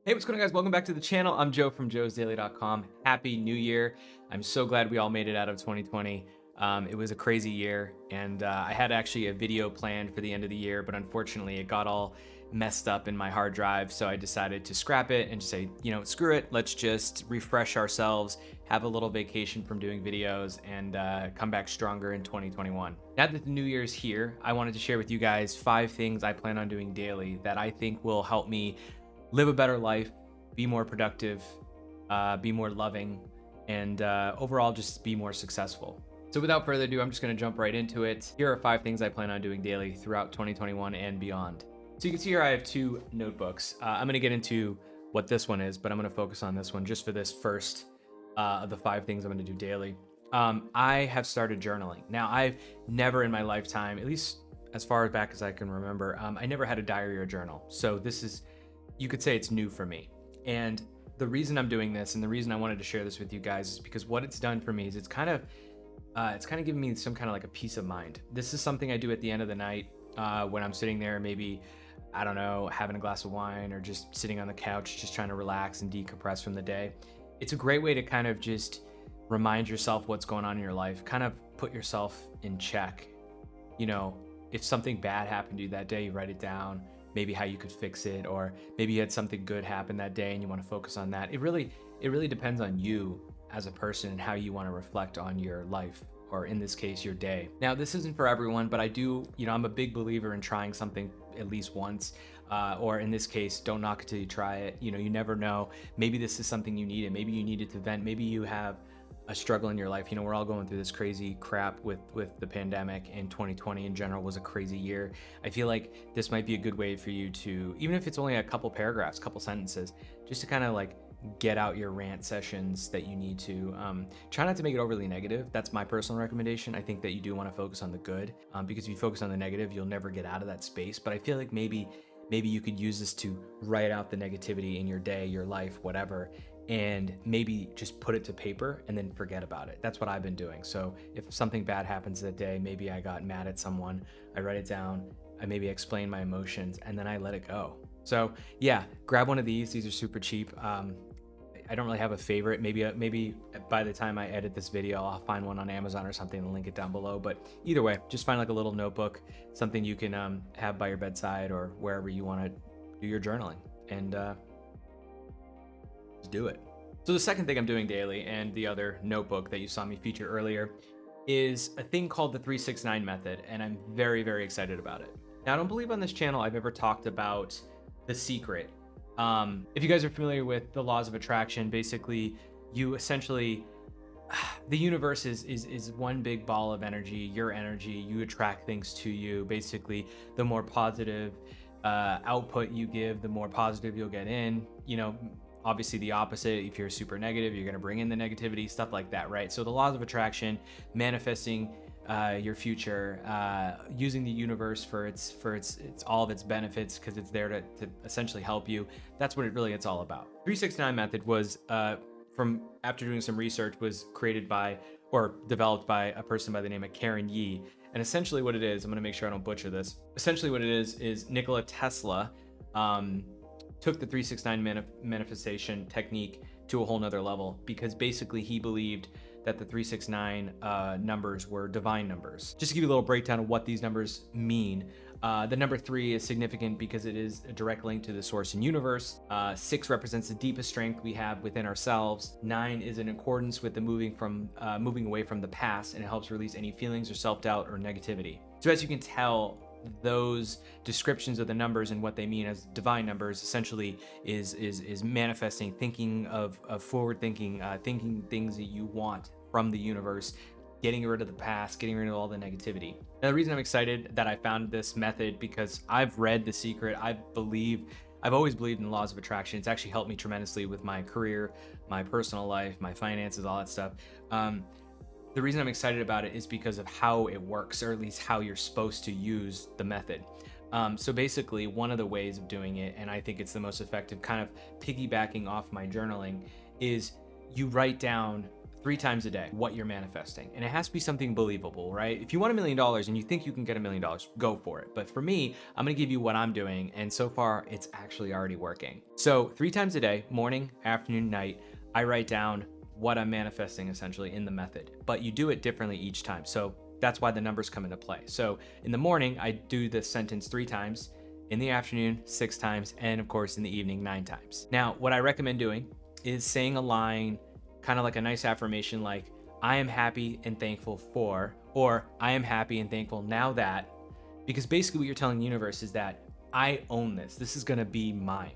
Hey, what's going on, guys? Welcome back to the channel. I'm Joe from joesdaily.com. Happy New Year. I'm so glad we all made it out of 2020. It was a crazy year, and I had actually a video planned for the end of the year, but unfortunately, it got all messed up in my hard drive. So I decided to scrap it and just say, screw it. Let's just refresh ourselves, have a little vacation from doing videos, and come back stronger in 2021. Now that the new year's here, I wanted to share with you guys 5 things I plan on doing daily that I think will help me live a better life, be more productive, be more loving, and overall just be more successful. So without further ado, I'm just going to jump right into it. Here are 5 things I plan on doing daily throughout 2021 and beyond. So you can see here I have 2 notebooks. I'm going to get into what this one is, but I'm going to focus on this one just for this first of the 5 things I'm going to do daily. I have started journaling. Now, I've never in my lifetime, at least as far back as I can remember, I never had a diary or journal. So this is, you could say it's new for me. And the reason I'm doing this and the reason I wanted to share this with you guys is because what it's done for me is it's kind of given me some kind of like a peace of mind. This is something I do at the end of the night when I'm sitting there, maybe, I don't know, having a glass of wine or just sitting on the couch, just trying to relax and decompress from the day. It's a great way to kind of just remind yourself what's going on in your life, kind of put yourself in check. If something bad happened to you that day, you write it down, maybe how you could fix it, or maybe you had something good happen that day and you want to focus on that. It really depends on you as a person and how you want to reflect on your life, or in this case, your day. Now, this isn't for everyone, but I do, I'm a big believer in trying something at least once, or in this case, don't knock it till you try it. You never know. Maybe this is something you needed. Maybe you needed to vent. Maybe you have a struggle in your life. We're all going through this crazy crap with the pandemic, and 2020 in general was a crazy year. I feel like this might be a good way for you to, even if it's only a couple paragraphs, couple sentences, just to kind of like get out your rant sessions that you need to. Try not to make it overly negative. That's my personal recommendation. I think that you do want to focus on the good, because if you focus on the negative, you'll never get out of that space. But I feel like maybe you could use this to write out the negativity in your day, your life, whatever, and maybe just put it to paper and then forget about it. That's what I've been doing. So if something bad happens that day, maybe I got mad at someone, I write it down, I maybe explain my emotions, and then I let it go. So yeah, grab one of these. These are super cheap. I don't really have a favorite. Maybe by the time I edit this video, I'll find one on Amazon or something and link it down below. But either way, just find like a little notebook, something you can have by your bedside or wherever you want to do your journaling, and just do it. So the second thing I'm doing daily, and the other notebook that you saw me feature earlier, is a thing called the 369 method, and I'm very, very excited about it. Now, I don't believe on this channel I've ever talked about The Secret. If you guys are familiar with the laws of attraction, basically you essentially, the universe is one big ball of energy, your energy. You attract things to you. Basically, the more positive output you give, the more positive you'll get in. Obviously the opposite. If you're super negative, you're going to bring in the negativity, stuff like that, right? So the laws of attraction, manifesting your future, using the universe for its all of its benefits, because it's there to essentially help you. That's what it's all about. 369 method was from, after doing some research, was created by or developed by a person by the name of Karen Yee. And essentially what it is, I'm going to make sure I don't butcher this. Essentially what it is Nikola Tesla took the 369 manifestation technique to a whole nother level, because basically he believed that the 369 numbers were divine numbers. Just to give you a little breakdown of what these numbers mean, the number 3 is significant because it is a direct link to the source and universe. 6 represents the deepest strength we have within ourselves. 9 is in accordance with the moving away from the past, and it helps release any feelings or self-doubt or negativity. So as you can tell, those descriptions of the numbers and what they mean as divine numbers essentially is manifesting, thinking of forward thinking, thinking things that you want from the universe, getting rid of the past, getting rid of all the negativity. Now, the reason I'm excited that I found this method, because I've read The Secret. I've always believed in the laws of attraction. It's actually helped me tremendously with my career, my personal life, my finances, all that stuff. The reason I'm excited about it is because of how it works, or at least how you're supposed to use the method. So basically, one of the ways of doing it, and I think it's the most effective, kind of piggybacking off my journaling, is you write down 3 times a day what you're manifesting. And it has to be something believable, right? If you want $1 million and you think you can get $1 million, go for it. But for me, I'm gonna give you what I'm doing. And so far, it's actually already working. So 3 times a day, morning, afternoon, night, I write down what I'm manifesting essentially in the method. But you do it differently each time. So that's why the numbers come into play. So in the morning, I do this sentence 3 times, in the afternoon 6 times, and of course in the evening 9 times. Now, what I recommend doing is saying a line, kind of like a nice affirmation like, I am happy and thankful for, or I am happy and thankful now that, because basically what you're telling the universe is that I own this. This is gonna be mine.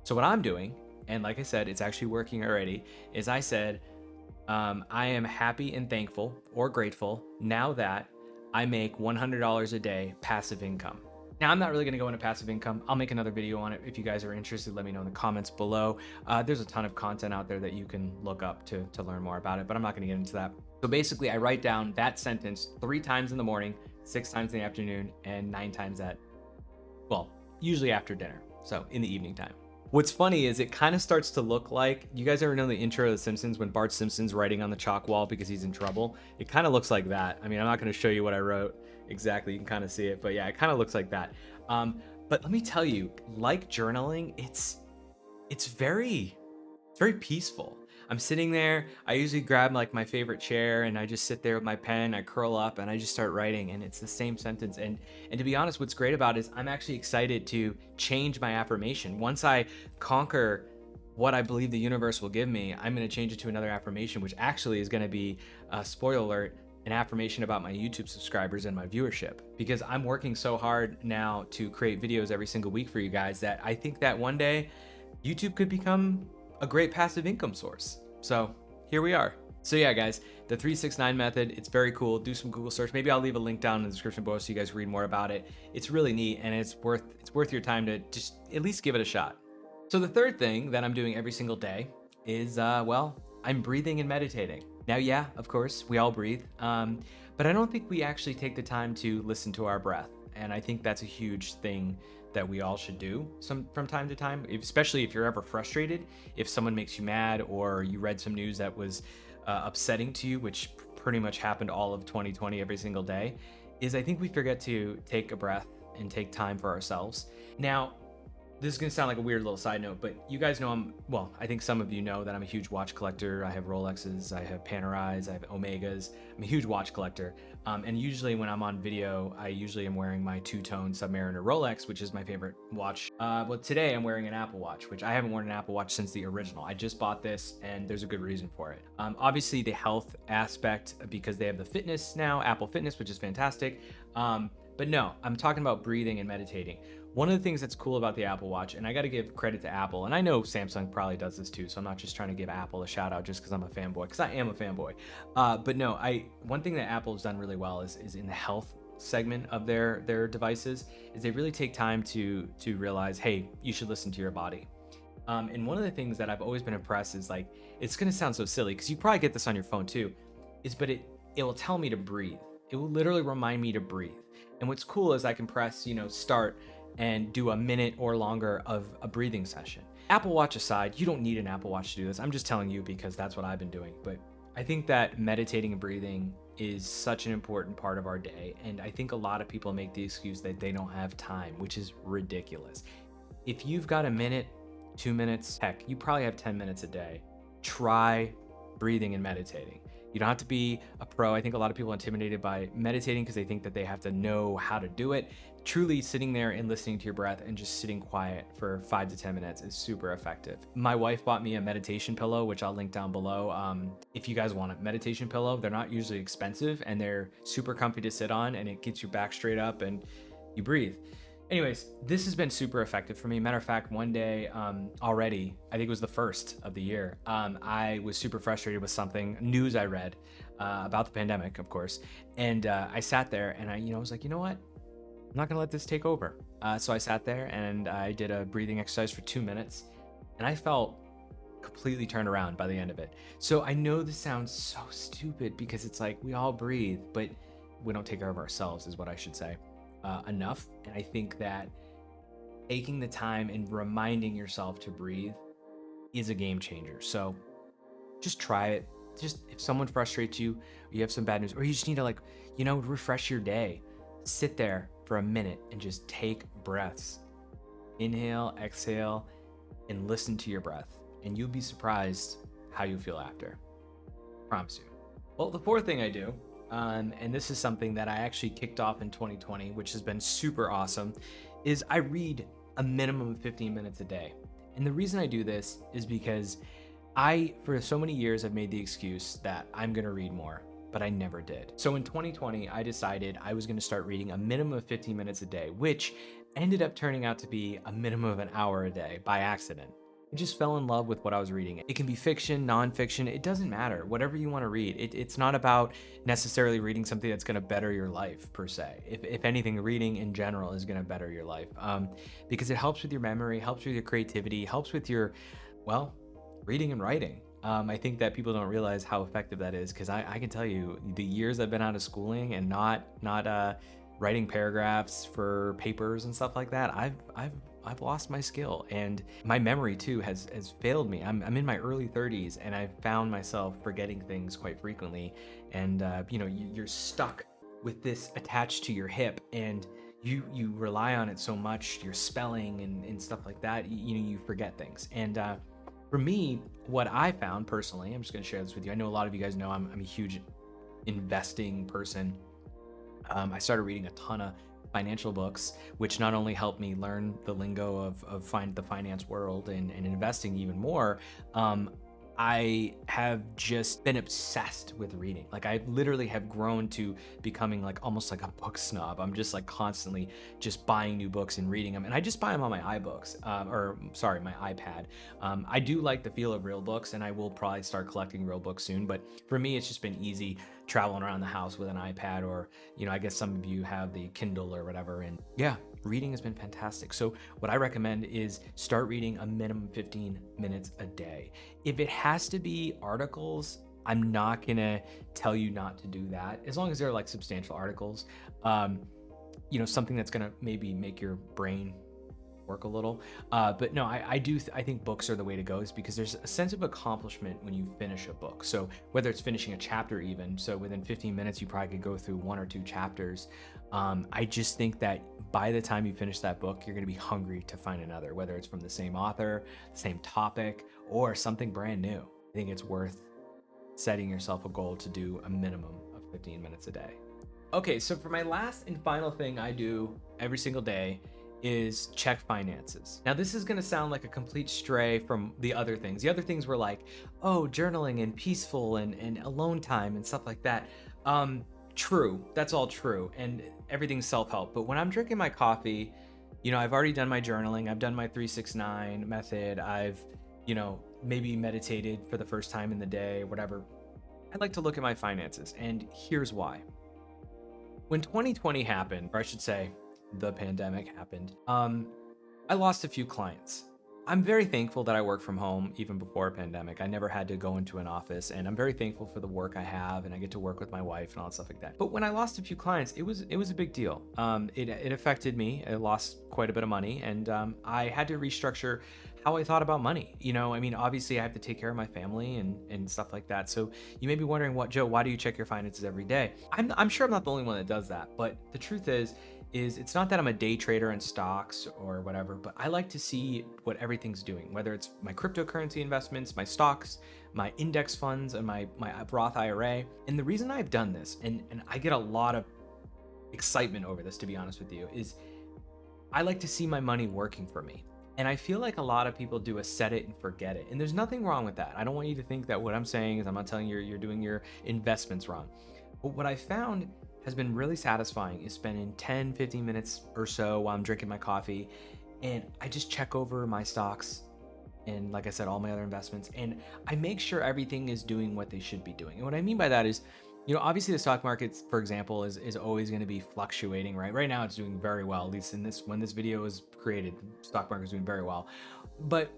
So what I'm doing, and like I said, it's actually working already, is I said, I am happy and thankful or grateful now that I make $100 a day passive income. Now, I'm not really going to go into passive income. I'll make another video on it. If you guys are interested, let me know in the comments below. There's a ton of content out there that you can look up to learn more about it, but I'm not going to get into that. So basically, I write down that sentence 3 times in the morning, 6 times in the afternoon, and 9 times usually after dinner. So in the evening time. What's funny is it kind of starts to look like, you guys ever know the intro of The Simpsons when Bart Simpson's writing on the chalk wall because he's in trouble? It kind of looks like that. I mean, I'm not going to show you what I wrote exactly. You can kind of see it, but yeah, it kind of looks like that. But let me tell you, like journaling, it's very peaceful. I'm sitting there, I usually grab like my favorite chair and I just sit there with my pen, I curl up and I just start writing, and it's the same sentence. And to be honest, what's great about it is I'm actually excited to change my affirmation. Once I conquer what I believe the universe will give me, I'm gonna change it to another affirmation, which actually is gonna be, spoiler alert, an affirmation about my YouTube subscribers and my viewership. Because I'm working so hard now to create videos every single week for you guys that I think that one day YouTube could become a great passive income source. So here we are. So yeah, guys, the 369 method, it's very cool. Do some Google search. Maybe I'll leave a link down in the description below so you guys can read more about it. It's really neat, and it's worth your time to just at least give it a shot. So the third thing that I'm doing every single day is, I'm breathing and meditating. Now, yeah, of course, we all breathe, but I don't think we actually take the time to listen to our breath. And I think that's a huge thing that we all should do from time to time, especially if you're ever frustrated, if someone makes you mad or you read some news that was upsetting to you, which pretty much happened all of 2020 every single day, is I think we forget to take a breath and take time for ourselves. Now, this is gonna sound like a weird little side note, but you guys know I think some of you know that I'm a huge watch collector. I have Rolexes, I have Panerais, I have Omegas. I'm a huge watch collector. And usually when I'm on video, I usually am wearing my two-tone Submariner Rolex, which is my favorite watch. But today I'm wearing an Apple Watch, which I haven't worn an Apple Watch since the original. I just bought this and there's a good reason for it. Obviously the health aspect, because they have the fitness now, Apple Fitness, which is fantastic. But no, I'm talking about breathing and meditating. One of the things that's cool about the Apple Watch, and I got to give credit to Apple, and I know Samsung probably does this too, so I'm not just trying to give Apple a shout out just because I'm a fanboy, because I am a fanboy. But no, one thing that Apple's done really well is in the health segment of their devices, is they really take time to realize, hey, you should listen to your body. And one of the things that I've always been impressed is, like, it's going to sound so silly because you probably get this on your phone too, but it will tell me to breathe. It will literally remind me to breathe. And what's cool is I can press, start and do a minute or longer of a breathing session. Apple Watch aside, you don't need an Apple Watch to do this. I'm just telling you because that's what I've been doing. But I think that meditating and breathing is such an important part of our day. And I think a lot of people make the excuse that they don't have time, which is ridiculous. If you've got a minute, 2 minutes, heck, you probably have 10 minutes a day, try breathing and meditating. You don't have to be a pro. I think a lot of people are intimidated by meditating because they think that they have to know how to do it. Truly sitting there and listening to your breath and just sitting quiet for 5 to 10 minutes is super effective. My wife bought me a meditation pillow, which I'll link down below. If you guys want a meditation pillow, they're not usually expensive and they're super comfy to sit on, and it gets your back straight up and you breathe. Anyways, this has been super effective for me. Matter of fact, one day already, I think it was the first of the year, I was super frustrated with something, news I read about the pandemic, of course. And I sat there and I was like, you know what? I'm not gonna let this take over. So I sat there and I did a breathing exercise for 2 minutes, and I felt completely turned around by the end of it. So I know this sounds so stupid because it's like we all breathe, but we don't take care of ourselves, is what I should say. Enough. And I think that taking the time and reminding yourself to breathe is a game changer. So just try it just if someone frustrates you, or you have some bad news, or you just need to like, refresh your day, sit there for a minute and just take breaths. Inhale, exhale, and listen to your breath. And you'll be surprised how you feel after. Promise you. Well, the fourth thing I do, and this is something that I actually kicked off in 2020, which has been super awesome, is I read a minimum of 15 minutes a day. And the reason I do this is because for so many years, I've made the excuse that I'm going to read more, but I never did. So in 2020, I decided I was going to start reading a minimum of 15 minutes a day, which ended up turning out to be a minimum of an hour a day by accident. I just fell in love with what I was reading. It can be fiction, nonfiction, it doesn't matter. Whatever you want to read. It's not about necessarily reading something that's going to better your life per se. If anything, reading in general is going to better your life, because it helps with your memory, helps with your creativity, helps with your, well, reading and writing. I think that people don't realize how effective that is, because I can tell you the years I've been out of schooling and not writing paragraphs for papers and stuff like that, I've lost my skill, and my memory too has failed me. I'm in my early 30s, and I've found myself forgetting things quite frequently. And you're stuck with this attached to your hip, and you rely on it so much, your spelling and stuff like that. You forget things. And for me, what I found personally, I'm just going to share this with you. I know a lot of you guys know I'm a huge investing person. I started reading a ton of financial books, which not only helped me learn the lingo of the finance world and investing even more. I have just been obsessed with reading. Like, I literally have grown to becoming like almost like a book snob. I'm just like constantly just buying new books and reading them. And I just buy them on my iBooks, my iPad. I do like the feel of real books, and I will probably start collecting real books soon. But for me, it's just been easy traveling around the house with an iPad, or, I guess some of you have the Kindle or whatever. And yeah, reading has been fantastic. So what I recommend is start reading a minimum 15 minutes a day. If it has to be articles, I'm not gonna tell you not to do that, as long as they're like substantial articles. Something that's gonna maybe make your brain work a little. But no, I think books are the way to go, is because there's a sense of accomplishment when you finish a book. So whether it's finishing a chapter even, so within 15 minutes, you probably could go through 1 or 2 chapters. I just think that by the time you finish that book, you're going to be hungry to find another, whether it's from the same author, same topic, or something brand new. I think it's worth setting yourself a goal to do a minimum of 15 minutes a day. Okay, so for my last and final thing I do every single day is check finances. Now, this is going to sound like a complete stray from the other things. The other things were like, journaling and peaceful and alone time and stuff like that. True, that's all true, and everything's self-help. But when I'm drinking my coffee, I've already done my journaling, I've done my 3-6-9 method, I've, maybe meditated for the first time in the day, whatever. I like to look at my finances, and here's why. When 2020 happened, or I should say, the pandemic happened, I lost a few clients. I'm very thankful that I work from home even before a pandemic. I never had to go into an office, and I'm very thankful for the work I have, and I get to work with my wife and all that stuff like that. But when I lost a few clients, it was a big deal. It affected me. I lost quite a bit of money, and I had to restructure how I thought about money. Obviously I have to take care of my family and stuff like that. So you may be wondering, Joe, why do you check your finances every day? I'm sure I'm not the only one that does that, but the truth is it's not that I'm a day trader in stocks or whatever, but I like to see what everything's doing, whether it's my cryptocurrency investments, my stocks, my index funds, and my Roth IRA. And the reason I've done this, and I get a lot of excitement over this, to be honest with you, is I like to see my money working for me. And I feel like a lot of people do a set it and forget it. And there's nothing wrong with that. I don't want you to think that what I'm saying is I'm not telling you you're doing your investments wrong. But what I found has been really satisfying is spending 10, 15 minutes or so while I'm drinking my coffee, and I just check over my stocks and, like I said, all my other investments, and I make sure everything is doing what they should be doing. And what I mean by that is, obviously the stock market, for example, is always going to be fluctuating, right? Right now it's doing very well, at least when this video was created, the stock market is doing very well. But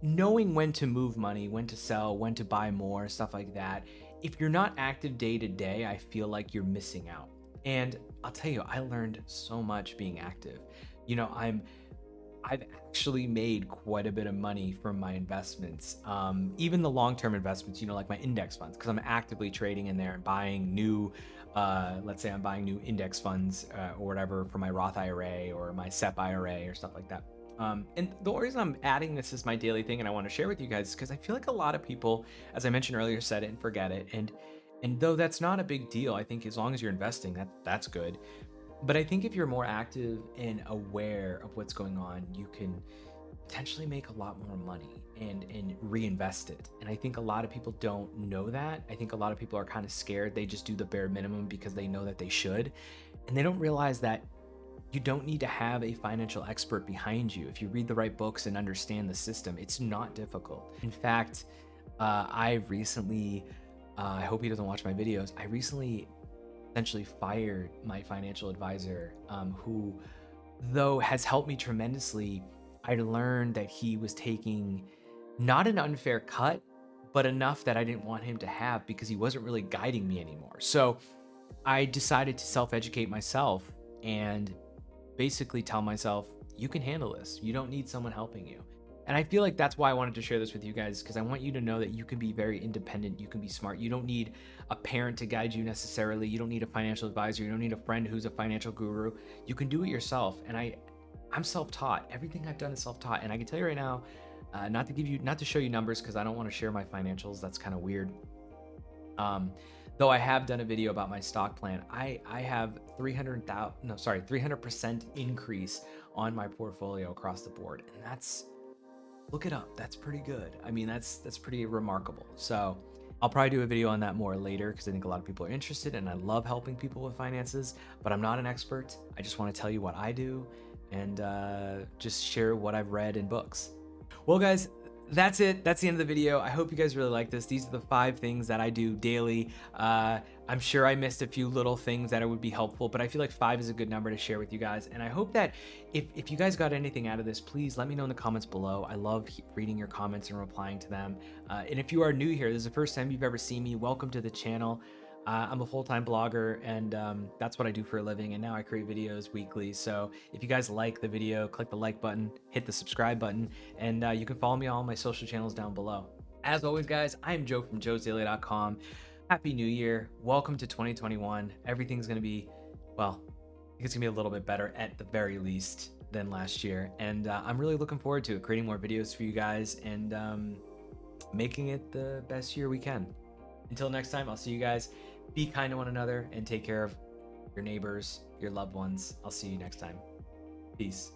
knowing when to move money, when to sell, when to buy more, stuff like that, if you're not active day to day, I feel like you're missing out. And I'll tell you, I learned so much being active. I've actually made quite a bit of money from my investments. Even the long-term investments, like my index funds, because I'm actively trading in there and buying new, let's say I'm buying new index funds or whatever for my Roth IRA or my SEP IRA or stuff like that. And the reason I'm adding this as my daily thing and I want to share with you guys is because I feel like a lot of people, as I mentioned earlier, set it and forget it. And though that's not a big deal, I think as long as you're investing, that's good. But I think if you're more active and aware of what's going on, you can potentially make a lot more money and reinvest it. And I think a lot of people don't know that. I think a lot of people are kind of scared. They just do the bare minimum because they know that they should. And they don't realize that you don't need to have a financial expert behind you. If you read the right books and understand the system, it's not difficult. In fact, I recently, I hope he doesn't watch my videos. I recently essentially fired my financial advisor, who, though has helped me tremendously. I learned that he was taking not an unfair cut, but enough that I didn't want him to have because he wasn't really guiding me anymore. So I decided to self-educate myself and basically tell myself, you can handle this. You don't need someone helping you. And I feel like that's why I wanted to share this with you guys, because I want you to know that you can be very independent. You can be smart. You don't need a parent to guide you necessarily. You don't need a financial advisor. You don't need a friend who's a financial guru. You can do it yourself. And I'm self-taught. Everything I've done is self-taught. And I can tell you right now, not to show you numbers because I don't want to share my financials. That's kind of weird. Though I have done a video about my stock plan, I have 300% increase on my portfolio across the board. And look it up. That's pretty good. I mean, that's pretty remarkable. So I'll probably do a video on that more later because I think a lot of people are interested and I love helping people with finances, but I'm not an expert. I just want to tell you what I do and just share what I've read in books. Well, guys, that's it. That's the end of the video. I hope you guys really like this. These are the 5 things that I do daily. I'm sure I missed a few little things that would be helpful, but I feel like 5 is a good number to share with you guys. And I hope that if you guys got anything out of this, please let me know in the comments below. I love reading your comments and replying to them. And if you are new here, this is the first time you've ever seen me, welcome to the channel. I'm a full-time blogger and that's what I do for a living, and now I create videos weekly. So if you guys like the video, click the like button, hit the subscribe button, and you can follow me on all my social channels down below. As always, guys, I'm Joe from joesdaily.com. Happy New Year. Welcome to 2021. Everything's going to be, well, I think it's going to be a little bit better at the very least than last year. And I'm really looking forward to it, creating more videos for you guys and making it the best year we can. Until next time, I'll see you guys. Be kind to one another and take care of your neighbors, your loved ones. I'll see you next time. Peace.